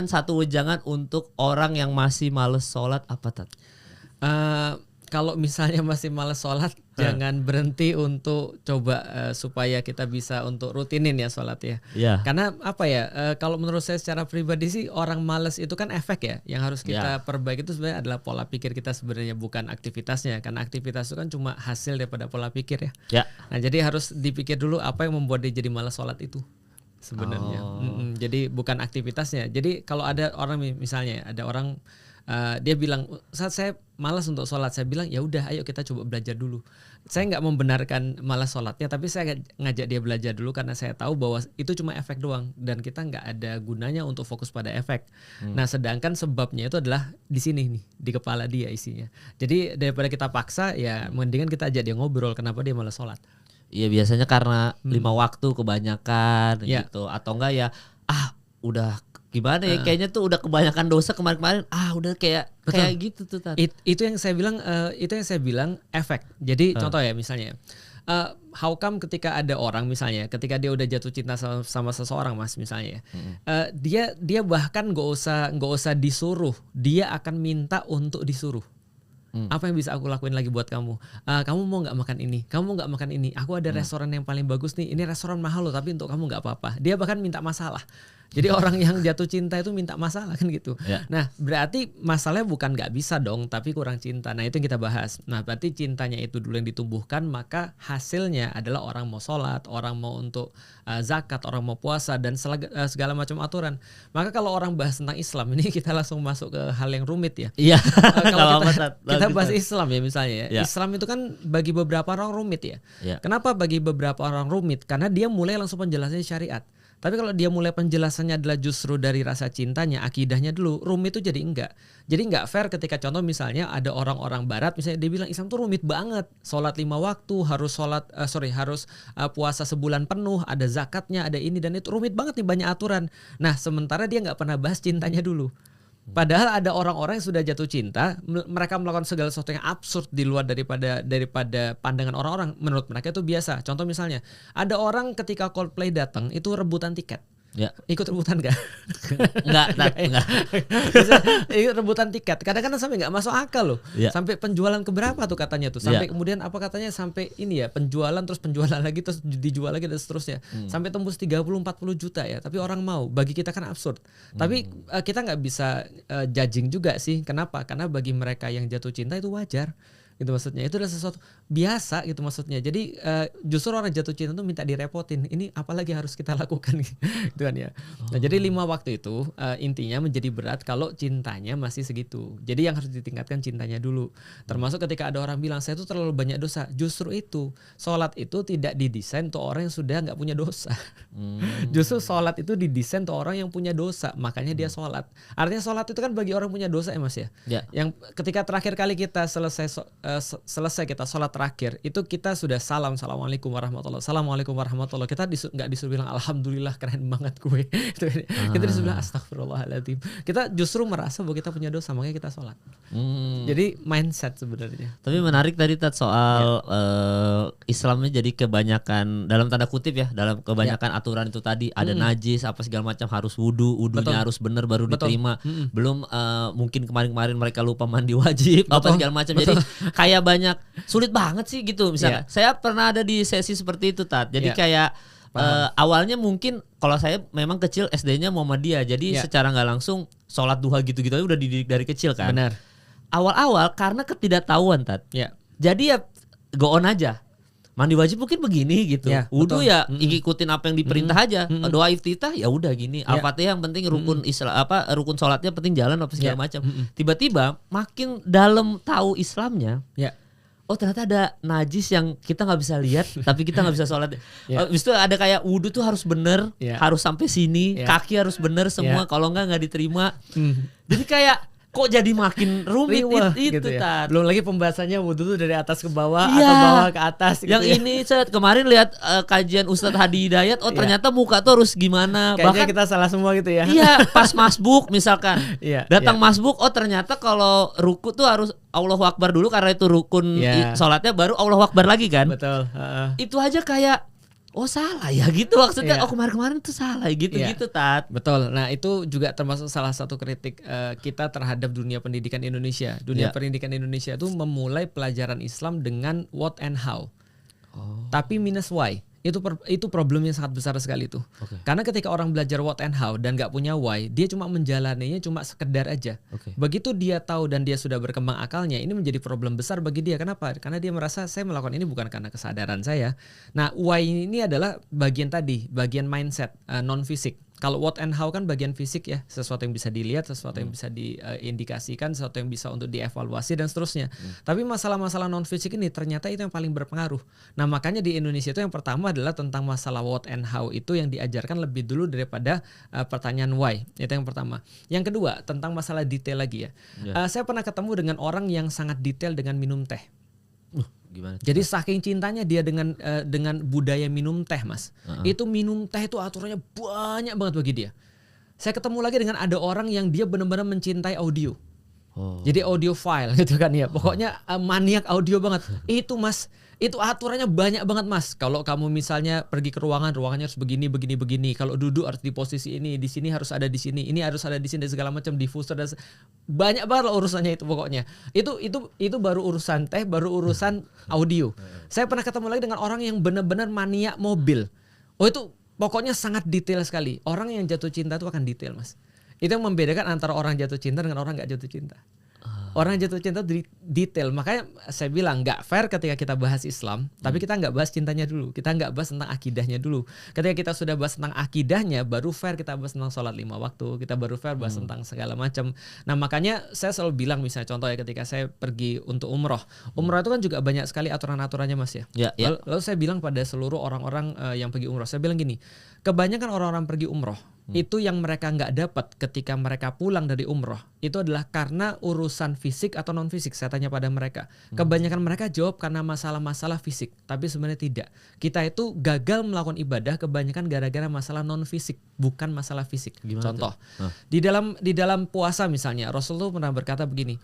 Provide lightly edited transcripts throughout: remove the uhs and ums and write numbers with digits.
satu wejangan untuk orang yang masih males sholat apa Tat? Kalau misalnya masih malas sholat, jangan berhenti untuk coba supaya kita bisa untuk rutinin ya sholat ya. Iya. Karena apa ya? Kalau menurut saya secara pribadi sih orang malas itu kan efek ya. Yang harus kita perbaiki itu sebenarnya adalah pola pikir kita sebenarnya, bukan aktivitasnya. Karena aktivitas itu kan cuma hasil daripada pola pikir ya. Ya. Nah jadi harus dipikir dulu apa yang membuat dia jadi malas sholat itu sebenarnya. Jadi bukan aktivitasnya. Jadi kalau ada orang misalnya ada orang dia bilang saat saya malas untuk sholat, saya bilang ya udah ayo kita coba belajar dulu. Saya nggak membenarkan malas sholatnya, tapi saya ngajak dia belajar dulu karena saya tahu bahwa itu cuma efek doang dan kita nggak ada gunanya untuk fokus pada efek. Nah sedangkan sebabnya itu adalah di sini nih, di kepala dia isinya. Jadi daripada kita paksa ya mendingan kita ajak dia ngobrol kenapa dia malas sholat. Iya biasanya karena 5 waktu kebanyakan gitu, atau enggak ya udah gimana ya, kayaknya tuh udah kebanyakan dosa kemarin-kemarin, udah kayak gitu tuh Tat. Itu yang saya bilang efek. Jadi contoh ya misalnya how come ketika ada orang misalnya ketika dia udah jatuh cinta sama seseorang Mas misalnya dia bahkan nggak usah disuruh, dia akan minta untuk disuruh. Apa yang bisa aku lakuin lagi buat kamu? Kamu mau nggak makan ini? Kamu nggak makan ini? Aku ada restoran yang paling bagus nih. Ini restoran mahal loh, tapi untuk kamu nggak apa-apa. Dia bahkan minta masalah. Jadi orang yang jatuh cinta itu minta masalah kan gitu. Nah berarti masalahnya bukan nggak bisa dong, tapi kurang cinta. Nah itu yang kita bahas. Nah berarti cintanya itu dulu yang ditumbuhkan, maka hasilnya adalah orang mau sholat, orang mau untuk zakat, orang mau puasa dan segala macam aturan. Maka kalau orang bahas tentang Islam ini kita langsung masuk ke hal yang rumit ya. Iya. Kalau kita bahas Islam ya misalnya ya. Islam itu kan bagi beberapa orang rumit ya. Kenapa bagi beberapa orang rumit? Karena dia mulai langsung penjelasannya syariat. Tapi kalau dia mulai penjelasannya adalah justru dari rasa cintanya, akidahnya dulu, rumit itu jadi enggak. Jadi enggak fair ketika contoh misalnya ada orang-orang barat misalnya dia bilang Islam tuh rumit banget. Sholat 5 waktu, harus puasa sebulan penuh, ada zakatnya, ada ini dan itu rumit banget nih, banyak aturan. Nah, sementara dia enggak pernah bahas cintanya dulu. Padahal ada orang-orang yang sudah jatuh cinta, mereka melakukan segala sesuatu yang absurd di luar daripada pandangan orang-orang. Menurut mereka itu biasa. Contoh misalnya, ada orang ketika Coldplay datang itu rebutan tiket. Ikut rebutan gak? Enggak. Ikut rebutan tiket. Kadang-kadang sampai nggak masuk akal loh. Sampai penjualan keberapa tuh katanya tuh. Sampai kemudian apa katanya sampai ini ya penjualan terus penjualan lagi terus dijual lagi dan seterusnya. Sampai tembus 30-40 juta ya. Tapi orang mau. Bagi kita kan absurd. Tapi kita nggak bisa judging juga sih. Kenapa? Karena bagi mereka yang jatuh cinta itu wajar. Gitu maksudnya, itu adalah sesuatu biasa gitu maksudnya. Jadi justru orang jatuh cinta itu minta direpotin. Ini apalagi harus kita lakukan gitu kan ya. Nah jadi 5 waktu itu intinya menjadi berat kalau cintanya masih segitu. Jadi yang harus ditingkatkan cintanya dulu. Termasuk ketika ada orang bilang saya itu terlalu banyak dosa. Justru itu sholat itu tidak didesain untuk orang yang sudah nggak punya dosa. Justru sholat itu didesain untuk orang yang punya dosa. Makanya dia sholat. Artinya sholat itu kan bagi orang punya dosa ya Mas ya. Yang ketika terakhir kali kita selesai kita sholat terakhir itu kita sudah assalamualaikum warahmatullahi kita nggak disuruh bilang alhamdulillah keren banget gue kita disuruh bilang astagfirullahaladzim. Kita justru merasa bahwa kita punya dosa makanya kita sholat. Jadi mindset sebenarnya. Tapi menarik tadi Tat soal Islamnya jadi kebanyakan dalam tanda kutip ya, dalam kebanyakan aturan itu tadi ada najis apa segala macam, harus wudunya harus benar baru diterima. Belum mungkin kemarin mereka lupa mandi wajib apa segala macam. Jadi kayak banyak sulit banget sih gitu misalnya. Saya pernah ada di sesi seperti itu Tat. Jadi kayak awalnya mungkin kalau saya memang kecil SD-nya Muhammadiyah. Jadi secara nggak langsung sholat duha gitu-gitu aja udah dididik dari kecil kan. Benar. Awal-awal karena ketidaktahuan Tat. Jadi ya go on aja. Mandi wajib mungkin begini gitu. Wudu ya ikutin apa yang diperintah aja. Doa iftitah ya udah gini. Al-Fatihah yang penting rukun Islam rukun sholatnya penting jalan apa segala macam. Tiba-tiba makin dalam tahu Islamnya. Oh ternyata ada najis yang kita nggak bisa lihat, tapi kita nggak bisa sholat. Habis itu ada kayak wudu tuh harus bener, harus sampai sini, kaki harus bener semua. Kalau nggak diterima. Jadi kayak kok jadi makin rumit itu gitu ya. Tat. Belum lagi pembahasannya wudu tuh dari atas ke bawah atau bawah ke atas gitu. Yang ini kemarin lihat kajian Ustadz Hadi Hidayat, ternyata muka tuh harus gimana. Kayaknya bahkan kita salah semua gitu ya. Iya, pas masbuk misalkan. Datang masbuk, oh ternyata kalau ruku tuh harus Allahu Akbar dulu karena itu rukun sholatnya, baru Allahu Akbar lagi kan. Betul. Itu aja kayak oh salah ya gitu maksudnya. Oh kemarin tuh salah gitu Tat. Betul. Nah itu juga termasuk salah satu kritik kita terhadap dunia pendidikan Indonesia. Dunia pendidikan Indonesia itu memulai pelajaran Islam dengan what and how, tapi minus why. Itu problemnya sangat besar sekali tuh. Karena ketika orang belajar what and how dan nggak punya why, dia cuma menjalaninya cuma sekedar aja. Begitu dia tahu dan dia sudah berkembang akalnya, ini menjadi problem besar bagi dia. Kenapa? Karena dia merasa saya melakukan ini bukan karena kesadaran saya. Nah, why ini adalah bagian mindset, non fisik. Kalau what and how kan bagian fisik ya, sesuatu yang bisa dilihat, sesuatu yang bisa diindikasikan, sesuatu yang bisa untuk dievaluasi dan seterusnya. Tapi masalah-masalah non fisik ini ternyata itu yang paling berpengaruh. Nah makanya di Indonesia itu yang pertama adalah tentang masalah what and how itu yang diajarkan lebih dulu daripada pertanyaan why. Itu yang pertama. Yang kedua tentang masalah detail lagi ya. Saya pernah ketemu dengan orang yang sangat detail dengan minum teh. Gimana? Jadi saking cintanya dia dengan budaya minum teh, Mas. Itu minum teh itu aturannya banyak banget bagi dia. Saya ketemu lagi dengan ada orang yang dia benar-benar mencintai audio. Jadi audiophile gitu kan ya. Pokoknya maniak audio banget. Itu Mas, itu aturannya banyak banget Mas. Kalau kamu misalnya pergi ke ruangannya harus begini. Kalau duduk harus di posisi ini, di sini harus ada di sini, ini harus ada di sini, segala macam diffuser dan banyak banget lah urusannya itu pokoknya. Itu baru urusan teh, baru urusan audio. Saya pernah ketemu lagi dengan orang yang benar-benar maniak mobil. Itu pokoknya sangat detail sekali. Orang yang jatuh cinta itu akan detail Mas. Itu yang membedakan antara orang jatuh cinta dengan orang nggak jatuh cinta. Orang jatuh cinta detail. Makanya saya bilang nggak fair ketika kita bahas Islam, tapi kita nggak bahas cintanya dulu. Kita nggak bahas tentang akidahnya dulu. Ketika kita sudah bahas tentang akidahnya, baru fair kita bahas tentang sholat 5 waktu. Kita baru fair bahas tentang segala macam. Nah makanya saya selalu bilang misalnya contoh ya ketika saya pergi untuk umroh itu kan juga banyak sekali aturan-aturannya Mas ya. Lalu saya bilang pada seluruh orang-orang yang pergi umroh, saya bilang gini, kebanyakan orang-orang pergi umroh itu yang mereka nggak dapat ketika mereka pulang dari umroh itu adalah karena urusan fisik atau non fisik. Saya tanya pada mereka, kebanyakan mereka jawab karena masalah-masalah fisik, tapi sebenarnya tidak. Kita itu gagal melakukan ibadah kebanyakan gara-gara masalah non fisik, bukan masalah fisik. Gimana contoh di dalam puasa misalnya Rasulullah pernah berkata begini,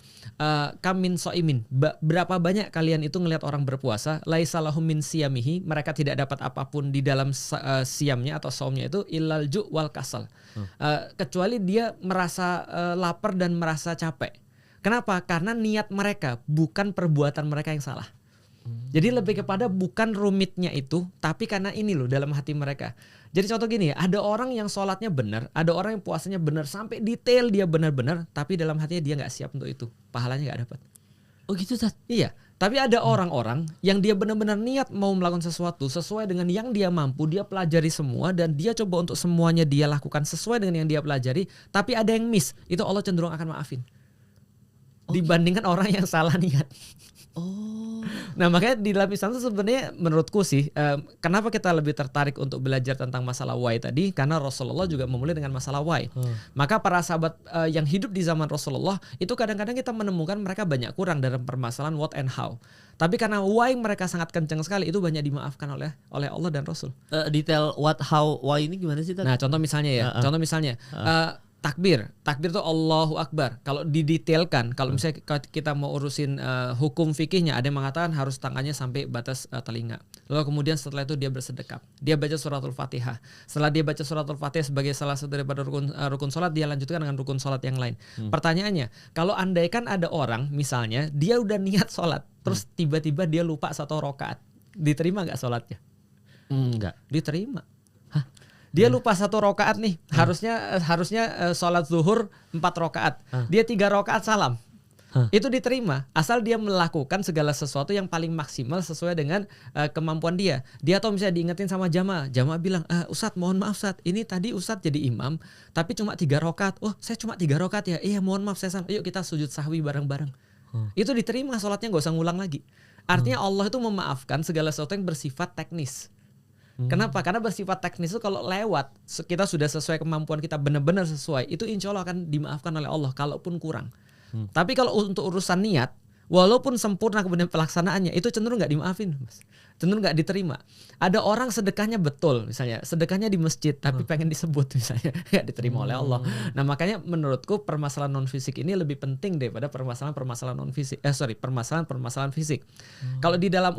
kamin soimin, berapa banyak kalian itu ngelihat orang berpuasa laisa lahum min siyamihi, mereka tidak dapat apapun di dalam siamnya atau saumnya itu illal ju' wal kasal. Kecuali dia merasa lapar dan merasa capek. Kenapa? Karena niat mereka, bukan perbuatan mereka yang salah. Jadi lebih kepada bukan rumitnya itu, tapi karena ini loh dalam hati mereka. Jadi contoh gini ya, ada orang yang sholatnya benar, ada orang yang puasanya benar sampai detail dia benar-benar, tapi dalam hatinya dia nggak siap untuk itu, pahalanya nggak dapat. Oh gitu Tat? Iya. Tapi ada orang-orang yang dia benar-benar niat mau melakukan sesuatu sesuai dengan yang dia mampu, dia pelajari semua dan dia coba untuk semuanya dia lakukan sesuai dengan yang dia pelajari, tapi ada yang miss, itu Allah cenderung akan maafin. Dibandingkan orang yang salah niat. Nah makanya di dalam Islam itu sebenarnya menurutku sih kenapa kita lebih tertarik untuk belajar tentang masalah why tadi, karena Rasulullah juga memulai dengan masalah why. Maka para sahabat yang hidup di zaman Rasulullah itu kadang-kadang kita menemukan mereka banyak kurang dalam permasalahan what and how. Tapi karena why mereka sangat kencang sekali, itu banyak dimaafkan oleh Allah dan Rasul. Detail what, how, why ini gimana sih Tat? Nah contoh misalnya takbir itu Allahu Akbar. Kalau didetailkan, kalau misalnya kita mau urusin hukum fikihnya, ada yang mengatakan harus tangannya sampai batas telinga. Lalu kemudian setelah itu dia bersedekap, dia baca suratul Fatihah. Setelah dia baca suratul Fatihah sebagai salah satu daripada rukun sholat, dia lanjutkan dengan rukun sholat yang lain. Pertanyaannya, kalau andaikan ada orang misalnya dia udah niat sholat, terus tiba-tiba dia lupa 1 rakaat, diterima nggak sholatnya? Enggak. Diterima. Dia lupa 1 rakaat nih, harusnya sholat zuhur 4 rakaat, dia 3 rakaat salam, itu diterima asal dia melakukan segala sesuatu yang paling maksimal sesuai dengan kemampuan dia. Dia atau misalnya diingetin sama jamaah bilang, Ustadz mohon maaf Ustadz, ini tadi Ustadz jadi imam tapi cuma 3 rakaat. Oh saya cuma 3 rakaat ya, iya mohon maaf saya salah, yuk kita sujud sahwi bareng-bareng. Itu diterima, sholatnya gak usah ngulang lagi. Artinya Allah itu memaafkan segala sesuatu yang bersifat teknis. Kenapa? Karena bersifat teknis itu kalau lewat, kita sudah sesuai kemampuan kita, benar-benar sesuai, itu insya Allah akan dimaafkan oleh Allah kalaupun kurang. Tapi kalau untuk urusan niat, walaupun sempurna kemudian pelaksanaannya, itu cenderung nggak dimaafin Mas. cenderung nggak diterima. Ada orang sedekahnya betul, misalnya sedekahnya di masjid tapi pengen disebut misalnya, nggak diterima oleh Allah. Nah makanya menurutku permasalahan non fisik ini lebih penting daripada permasalahan non fisik. Permasalahan fisik. Kalau di dalam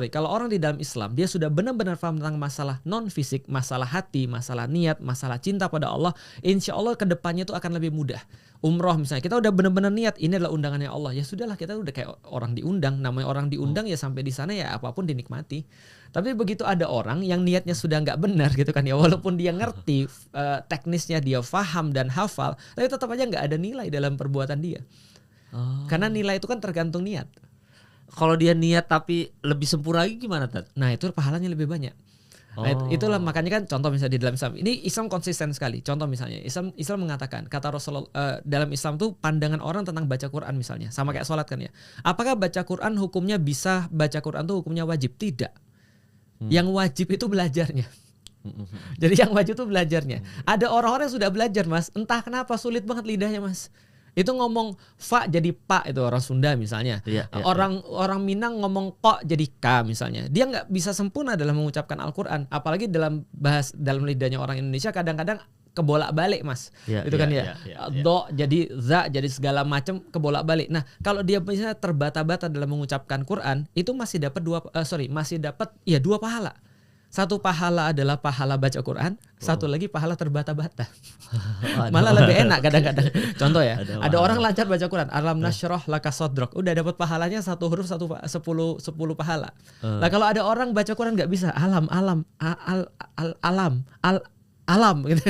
kalau orang di dalam Islam dia sudah benar-benar paham tentang masalah non fisik, masalah hati, masalah niat, masalah cinta pada Allah, insya Allah kedepannya itu akan lebih mudah. Umroh misalnya, kita udah benar-benar niat ini adalah undangannya Allah, ya sudahlah, kita udah kayak orang diundang. Namanya orang diundang ya sampai di sana ya apapun dinikmati. Tapi begitu ada orang yang niatnya sudah nggak benar gitu kan ya, walaupun dia ngerti teknisnya, dia paham dan hafal, tapi tetap aja nggak ada nilai dalam perbuatan dia. Karena nilai itu kan tergantung niat. Kalau dia niat tapi lebih sempurna lagi gimana, Tat? Nah itu pahalanya lebih banyak. Nah, itulah makanya kan contoh misalnya di dalam Islam ini, Islam konsisten sekali. Contoh misalnya Islam mengatakan, kata Rasulullah dalam Islam tuh pandangan orang tentang baca Quran misalnya sama kayak sholat kan ya. Apakah baca Quran hukumnya bisa, baca Quran tuh hukumnya wajib? Tidak. Yang wajib itu belajarnya. Jadi yang wajib itu belajarnya. Ada orang-orang yang sudah belajar mas, entah kenapa sulit banget lidahnya mas. Itu ngomong fa jadi pa, itu orang Sunda misalnya. Orang Minang ngomong kok jadi ka misalnya. Dia nggak bisa sempurna dalam mengucapkan Al-Quran. Apalagi dalam lidahnya orang Indonesia kadang-kadang kebolak-balik mas. Kan ya. Do jadi za jadi segala macam kebolak-balik. Nah kalau dia misalnya terbata-bata dalam mengucapkan Quran, itu masih dapat dua pahala. Satu pahala adalah pahala baca Quran, satu lagi pahala terbata-bata. Malah lebih enak kadang-kadang. Contoh ya, ada orang lancar baca Quran, alam nasyrah laka sadrak, udah dapat pahalanya satu huruf 10 pahala. Nah kalau ada orang baca Quran nggak bisa, alam gitu.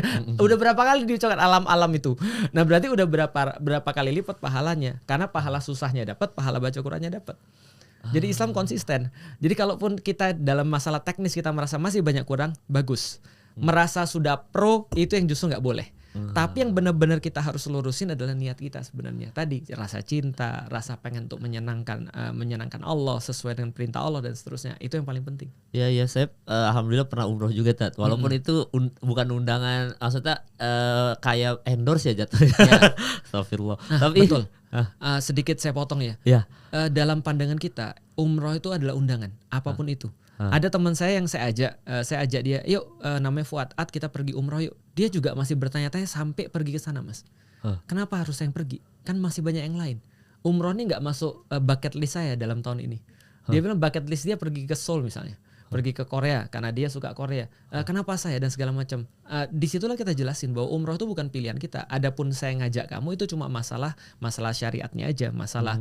Udah berapa kali diucapkan alam itu. Nah berarti udah berapa kali lipat pahalanya, karena pahala susahnya dapat, pahala baca Qurannya dapat. Jadi Islam konsisten. Jadi kalaupun kita dalam masalah teknis kita merasa masih banyak kurang, bagus. Merasa sudah pro, itu yang justru nggak boleh. Tapi yang benar-benar kita harus lurusin adalah niat kita sebenarnya. Tadi rasa cinta, rasa pengen untuk menyenangkan Allah sesuai dengan perintah Allah dan seterusnya. Itu yang paling penting. Ya saya alhamdulillah pernah umroh juga Tat. Walaupun itu bukan undangan, maksudnya kayak endorse ya jatuhnya. Astagfirullah. Tapi betul. Sedikit saya potong ya. Dalam pandangan kita, umroh itu adalah undangan, apapun itu. Ada teman saya yang saya ajak dia, yuk namanya Fuad, kita pergi umroh yuk. Dia juga masih bertanya-tanya sampai pergi ke sana mas. Kenapa harus saya yang pergi? Kan masih banyak yang lain. Umroh ini nggak masuk bucket list saya dalam tahun ini. Dia bilang bucket list dia pergi ke Seoul misalnya, pergi ke Korea karena dia suka Korea. Kenapa saya dan segala macam. Disitulah kita jelasin bahwa umroh itu bukan pilihan kita. Adapun saya ngajak kamu itu cuma masalah syariatnya aja, masalah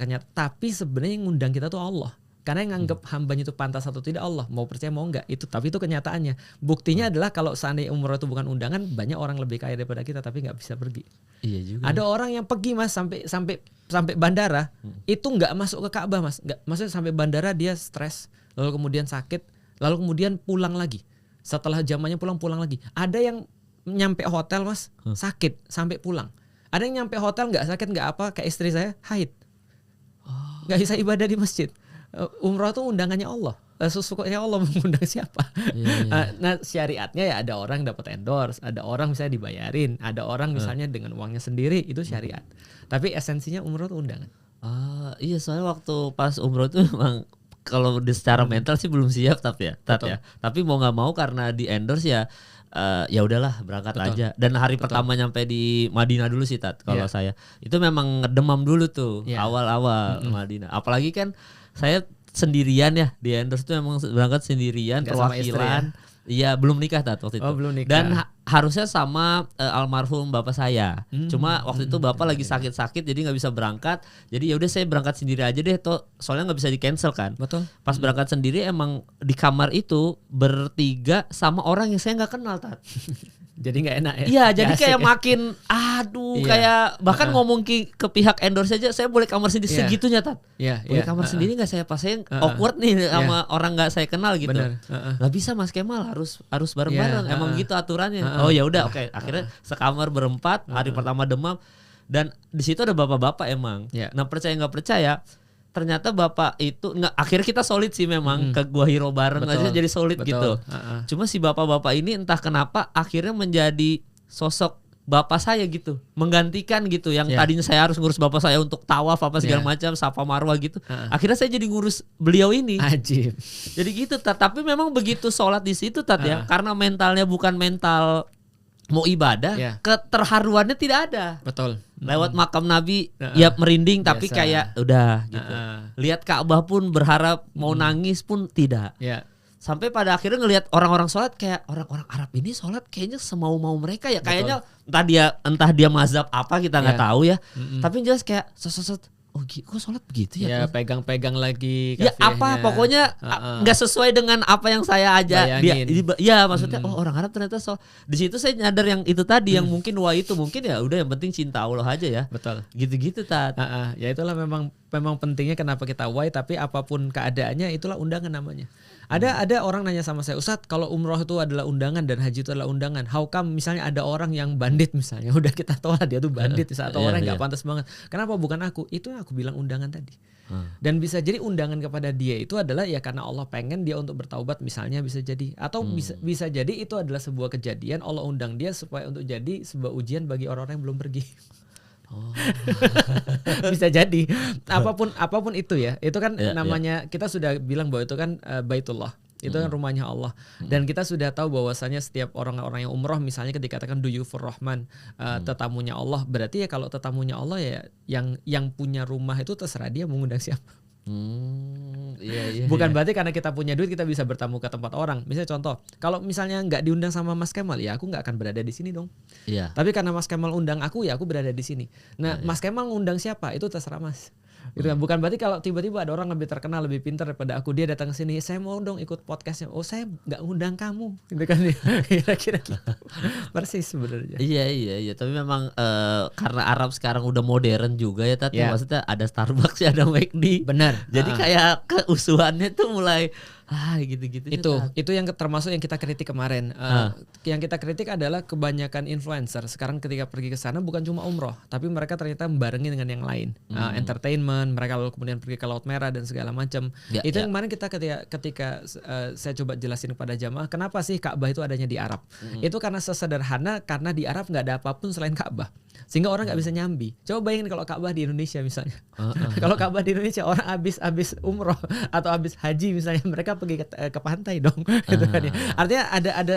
kenyataan. Tapi sebenarnya yang ngundang kita tuh Allah. Karena yang nganggap hambanya itu pantas atau tidak Allah, mau percaya mau enggak, tapi itu kenyataannya. Buktinya adalah kalau seandainya umroh itu bukan undangan, banyak orang lebih kaya daripada kita tapi nggak bisa pergi. Iya juga. Ada orang yang pergi mas sampai bandara itu nggak masuk ke Ka'bah mas, nggak, maksudnya sampai bandara dia stres, lalu kemudian sakit, lalu kemudian pulang lagi. Setelah zamannya pulang lagi. Ada yang nyampe hotel mas sakit sampai pulang. Ada yang nyampe hotel nggak sakit nggak apa, kayak istri saya haid, nggak bisa ibadah di masjid. Umroh itu undangannya Allah. Sesukanya Allah mengundang siapa. Nah syariatnya ya ada orang dapat endorse, ada orang misalnya dibayarin, ada orang misalnya dengan uangnya sendiri, itu syariat. Tapi esensinya umroh itu undangan. Iya soalnya waktu pas umroh itu memang kalau secara mental sih belum siap tapi ya. Tapi mau nggak mau karena di endorse ya udahlah berangkat aja. Dan hari pertama nyampe di Madinah dulu sih Tat. Kalau saya itu memang ngedemam dulu tuh awal-awal Madinah. Apalagi kan saya sendirian ya di endorse tuh emang berangkat sendirian, perwakilan. Iya belum nikah Tat waktu itu. Belum nikah. Dan harusnya sama almarhum bapak saya. Cuma waktu itu bapak lagi sakit-sakit jadi nggak bisa berangkat. Jadi ya udah saya berangkat sendiri aja deh. Soalnya nggak bisa di cancel kan. Betul. Pas berangkat sendiri emang di kamar itu bertiga sama orang yang saya nggak kenal Tat. Jadi nggak enak ya? Iya, jadi kayak makin kayak bahkan ngomong ke pihak endorse aja, saya boleh kamar sendiri segitunya Tat. Boleh kamar sendiri nggak saya pas saya awkward nih sama orang nggak saya kenal gitu. Nggak bisa Mas Kemal harus bareng-bareng. Emang gitu aturannya. Oh ya udah oke. Akhirnya sekamar berempat, hari pertama demam dan di situ ada bapak-bapak emang. Nah percaya nggak percaya, ternyata bapak itu akhirnya kita solid sih memang ke Gua Hiro bareng aja jadi solid gitu. Cuma si bapak-bapak ini entah kenapa akhirnya menjadi sosok bapak saya gitu, menggantikan gitu yang tadinya saya harus ngurus bapak saya untuk tawaf apa segala macam, safa marwah gitu. Akhirnya saya jadi ngurus beliau ini. Ajib. Jadi gitu Tat, tapi memang begitu sholat di situ Tat ya, karena mentalnya bukan mental mau ibadah, keterharuannya tidak ada. Betul. Lewat makam Nabi ya merinding tapi kayak udah gitu. Lihat Ka'bah pun berharap mau nangis pun tidak. Sampai pada akhirnya ngelihat orang-orang sholat kayak orang-orang Arab ini sholat kayaknya semau-mau mereka ya. Kayaknya entah dia mazhab apa kita nggak tahu ya. Tapi jelas kayak oh kok sholat begitu ya? Ya pegang-pegang lagi. Ya apa pokoknya nggak sesuai dengan apa yang saya aja. Ya maksudnya orang Arab ternyata sholat. Di situ saya nyadar yang itu tadi yang mungkin mungkin ya udah yang penting cinta Allah aja ya. Betul. Gitu-gitu Tat. Ya itulah memang pentingnya kenapa kita tapi apapun keadaannya itulah undangan namanya. Ada orang nanya sama saya, Ustadz kalau umroh itu adalah undangan dan haji itu adalah undangan, how come misalnya ada orang yang bandit misalnya, udah kita tahu lah dia tuh bandit atau orang yang gak pantas banget, kenapa bukan aku? Itu yang aku bilang undangan tadi. Dan bisa jadi undangan kepada dia itu adalah ya karena Allah pengen dia untuk bertaubat misalnya, bisa jadi. Atau bisa jadi itu adalah sebuah kejadian Allah undang dia supaya untuk jadi sebuah ujian bagi orang-orang yang belum pergi. Bisa jadi apapun itu ya, itu kan namanya kita sudah bilang bahwa itu kan Baitullah, itu kan rumahnya Allah. Dan kita sudah tahu bahwasanya setiap orang-orang yang umroh misalnya dikatakan duyufur rahman, tetamunya Allah, berarti ya kalau tetamunya Allah ya yang punya rumah itu terserah dia mengundang siapa. Bukan berarti karena kita punya duit kita bisa bertamu ke tempat orang. Misalnya contoh, kalau misalnya nggak diundang sama Mas Kemal, ya aku nggak akan berada di sini dong. Tapi karena Mas Kemal undang aku, ya aku berada di sini. Nah, Mas Kemal undang siapa? Itu terserah Mas. Gitu kan. Bukan berarti kalau tiba-tiba ada orang lebih terkenal, lebih pintar daripada aku, dia datang ke sini, saya mau dong ikut podcastnya. Oh saya nggak undang kamu, gitu kan? Kira-kira gitu. Persis sebenarnya. Iya. Tapi memang karena Arab sekarang udah modern juga ya Tati. Maksudnya ada Starbucks, ada McD. Benar. Jadi kayak keusuhannya tuh mulai gitu-gitu. Itu yang termasuk yang kita kritik kemarin. Yang kita kritik adalah kebanyakan influencer sekarang ketika pergi ke sana bukan cuma umroh, tapi mereka ternyata membarengi dengan yang lain. Entertainment, mereka lalu kemudian pergi ke Laut Merah dan segala macam. Itu yang kemarin kita ketika saya coba jelasin kepada jamaah, kenapa sih Ka'bah itu adanya di Arab? Itu karena sesederhana karena di Arab nggak ada apapun selain Ka'bah. Sehingga orang nggak bisa nyambi. Coba bayangin kalau Ka'bah di Indonesia misalnya. Kalau Ka'bah di Indonesia orang habis umroh atau habis haji misalnya, mereka pergi ke pantai dong. Gitu kan ya. Artinya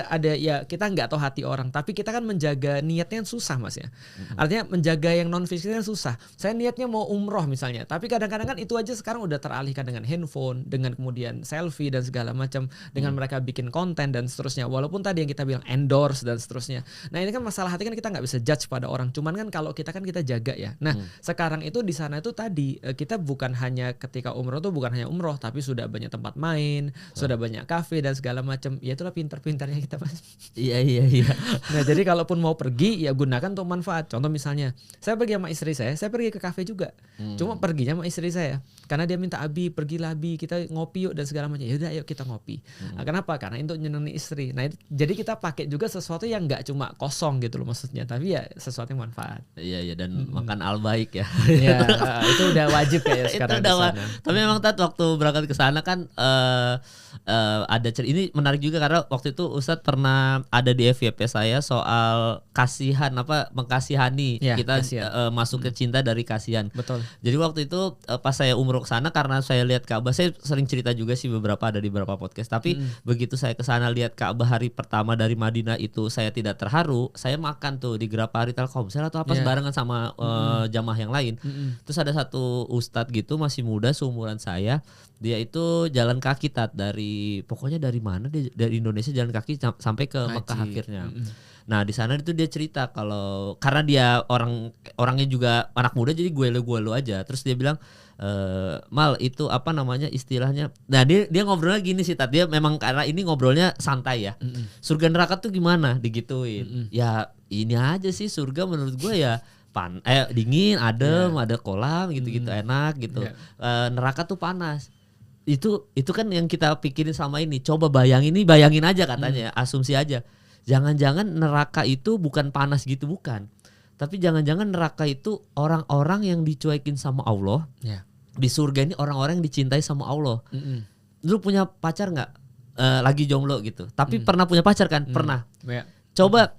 ada ya kita nggak tahu hati orang, tapi kita kan menjaga niatnya susah Mas ya. Artinya menjaga yang non fisiknya susah. Saya niatnya mau umroh misalnya, tapi kadang-kadang kan itu aja sekarang udah teralihkan dengan handphone, dengan kemudian selfie dan segala macam, dengan mereka bikin konten dan seterusnya. Walaupun tadi yang kita bilang endorse dan seterusnya. Nah ini kan masalah hati kan kita nggak bisa judge pada orang. Cuman kan kalau kita jaga ya. Nah sekarang itu di sana itu tadi kita bukan hanya ketika umroh tuh bukan hanya umroh, tapi sudah banyak tempat main, sudah banyak kafe dan segala macam. Ya itulah pintar-pintarnya kita Mas. Iya. Nah jadi kalaupun mau pergi ya gunakan untuk manfaat. Contoh misalnya saya pergi sama istri saya pergi ke kafe juga. Cuma perginya sama istri saya karena dia minta Abi pergilah Abi kita ngopi yuk dan segala macam. Ya udah ayo kita ngopi. Nah, kenapa? Karena untuk nyenengin istri. Nah jadi kita pakai juga sesuatu yang nggak cuma kosong gitu loh maksudnya, tapi ya sesuatu yang manfaat. Iya dan makan al-baik ya. Iya, itu udah wajib ya sekarang. Tapi memang waktu berangkat ke sana kan ada cerita ini menarik juga karena waktu itu Ustadz pernah ada di FYP saya soal mengkasihani kita masuk ke cinta dari kasihan. Betul. Jadi waktu itu pas saya umroh ke sana karena saya lihat Ka'bah, saya sering cerita juga sih ada di beberapa podcast. Tapi begitu saya ke sana lihat Ka'bah hari pertama dari Madinah itu saya tidak terharu. Saya makan tuh di Grapari Telkomsel atau apa barengan sama jamaah yang lain. Terus ada satu ustadz gitu masih muda seumuran saya, dia itu jalan kaki pokoknya dari mana dia, dari Indonesia jalan kaki sampai ke Mekah akhirnya. Nah di sana itu dia cerita kalau karena dia orangnya juga anak muda jadi gue lu aja. Terus dia bilang Mal itu apa namanya istilahnya. Nah dia ngobrolnya gini sih Tat, dia memang karena ini ngobrolnya santai ya. Surga neraka tuh gimana digituin. Ya ini aja sih surga menurut gue ya dingin, adem, ada kolam gitu-gitu enak gitu. Neraka tuh panas. Itu kan yang kita pikirin selama ini. Coba bayangin aja katanya, asumsi aja. Jangan-jangan neraka itu bukan panas gitu, bukan. Tapi jangan-jangan neraka itu orang-orang yang dicuekin sama Allah. Di surga ini orang-orang yang dicintai sama Allah. Lu punya pacar nggak? Lagi jomblo gitu. Tapi pernah punya pacar kan? Pernah. Coba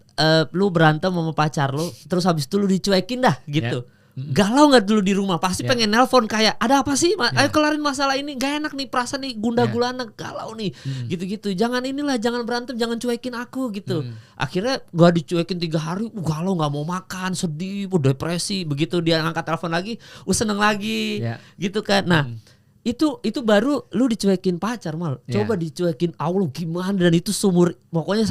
lu berantem sama pacar lu, terus habis itu lu dicuekin dah gitu. Galau nggak dulu di rumah, pasti pengen nelpon kayak ada apa sih, ayo kelarin masalah ini, gak enak nih perasaan nih, gundah gulana, galau nih, gitu-gitu. Jangan jangan berantem, jangan cuekin aku gitu. Akhirnya gua dicuekin 3 hari, galau, nggak mau makan, sedih, depresi. Begitu dia angkat telepon lagi, seneng lagi, gitu kan. Nah itu baru lu dicuekin pacar mal. Coba dicuekin Allah gimana, dan itu pokoknya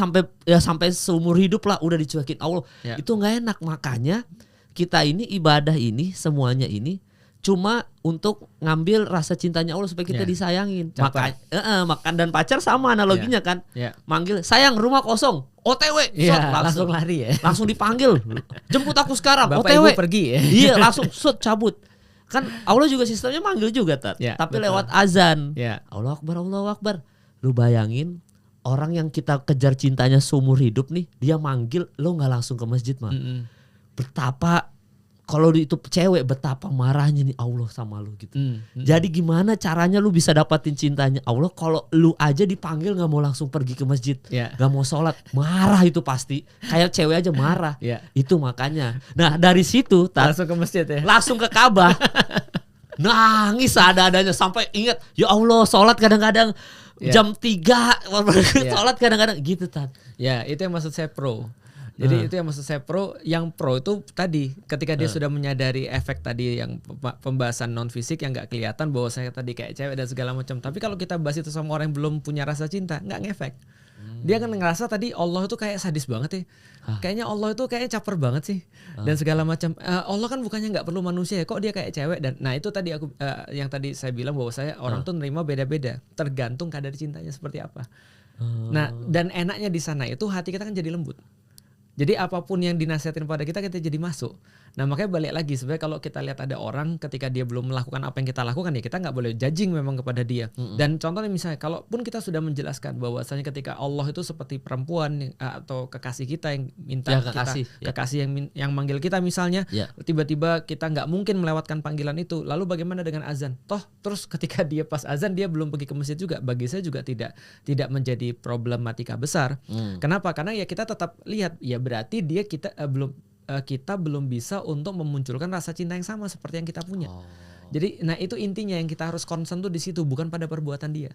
sampai seumur hidup lah udah dicuekin Allah. Itu nggak enak. Makanya kita ini ibadah ini semuanya ini cuma untuk ngambil rasa cintanya Allah supaya kita disayangin. Makan dan pacar sama analoginya kan. Manggil, sayang rumah kosong, OTW, langsung lari ya. Langsung dipanggil, jemput aku sekarang, Bapak OTW. Ibu pergi ya. Iya, langsung cabut. Kan Allah juga sistemnya manggil juga tapi betul. Lewat azan. Allahu Akbar, Allahu Akbar. Lu bayangin orang yang kita kejar cintanya seumur hidup nih, dia manggil, lo nggak langsung ke masjid mah. Betapa kalau itu cewek, betapa marahnya nih Allah sama lu gitu. Jadi gimana caranya lu bisa dapatin cintanya Allah kalau lu aja dipanggil nggak mau langsung pergi ke masjid, nggak mau sholat, marah itu pasti. Kayak cewek aja marah. Itu makanya. Nah dari situ langsung ke masjid ya. Langsung ke Ka'bah. Nangis ada-adanya sampai ingat, ya Allah sholat kadang-kadang jam 3 sholat kadang-kadang gitu Tat. Ya itu yang maksud saya pro. Jadi itu yang maksud saya pro. Yang pro itu tadi ketika dia sudah menyadari efek tadi yang pembahasan non fisik yang nggak kelihatan bahwa saya tadi kayak cewek dan segala macam. Tapi kalau kita bahas itu sama orang yang belum punya rasa cinta, nggak ngefek. Dia akan ngerasa tadi Allah itu kayak sadis banget ya. Kayaknya Allah itu kayaknya caper banget sih dan segala macam. Allah kan bukannya nggak perlu manusia ya, kok dia kayak cewek. Dan nah itu tadi aku yang tadi saya bilang bahwa saya orang tuh nerima beda-beda, tergantung kadar cintanya seperti apa. Nah dan enaknya di sana itu hati kita kan jadi lembut. Jadi apapun yang dinasihatin pada kita jadi masuk. Nah makanya balik lagi, sebenarnya kalau kita lihat ada orang ketika dia belum melakukan apa yang kita lakukan, ya kita nggak boleh judging memang kepada dia. Dan contohnya misalnya kalaupun kita sudah menjelaskan bahwasanya ketika Allah itu seperti perempuan atau kekasih kita yang minta kekasih yang manggil kita misalnya, tiba-tiba kita nggak mungkin melewatkan panggilan itu. Lalu bagaimana dengan azan? Toh terus ketika dia pas azan dia belum pergi ke masjid juga, bagi saya juga tidak menjadi problematika besar. Kenapa? Karena ya kita tetap lihat, ya berarti kita belum bisa untuk memunculkan rasa cinta yang sama seperti yang kita punya. Jadi nah itu intinya yang kita harus concern tuh di situ, bukan pada perbuatan dia.